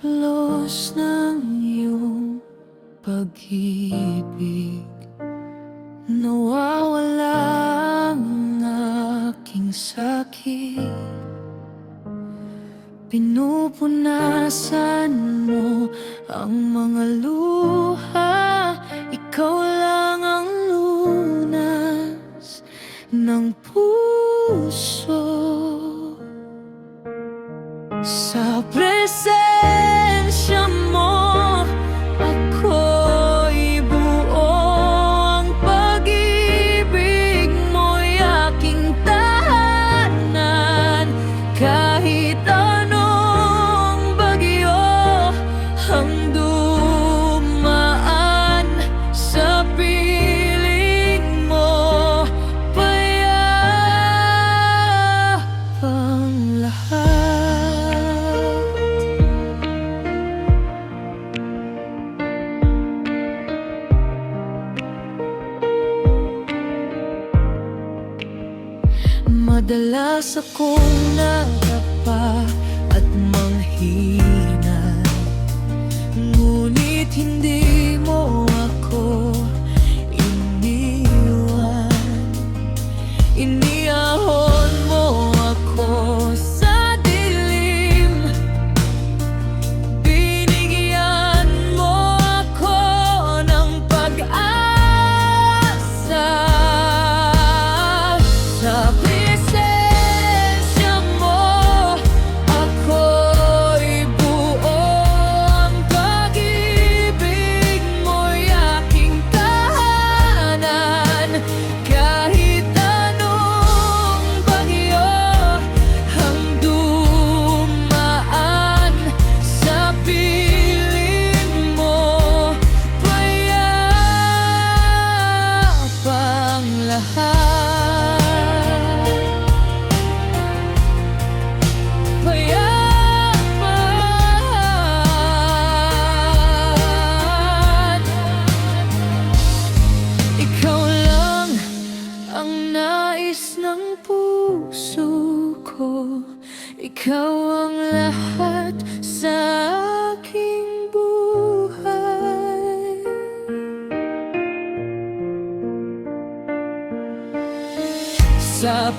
haplos ng iyong pag-ibig. Nawawala ang aking sakit. Pinupunasan mo ang mga luha. Ikaw lang ang lunas ng puso. Sa presensya mo, ako'y buo. Ang pag-ibig mo'y aking tahanan. Kahit anong bagyo ang dumaan sa piling mo, payapang lahat. Madalas akong nadapa at manghina, ngunit hindi mo ako iniwan. Iniyahon mo ako sa dilim, binigyan mo ako ng pag-asa. Sa presensya mo, ako'y buo. Ang pag-ibig mo'y aking tahanan. Kahit anong bagyo ang dumaan sa piling mo, payapang lahat. Ikaw lang ang nais ng puso ko. Ikaw ang lahat sa aking buhay. Sa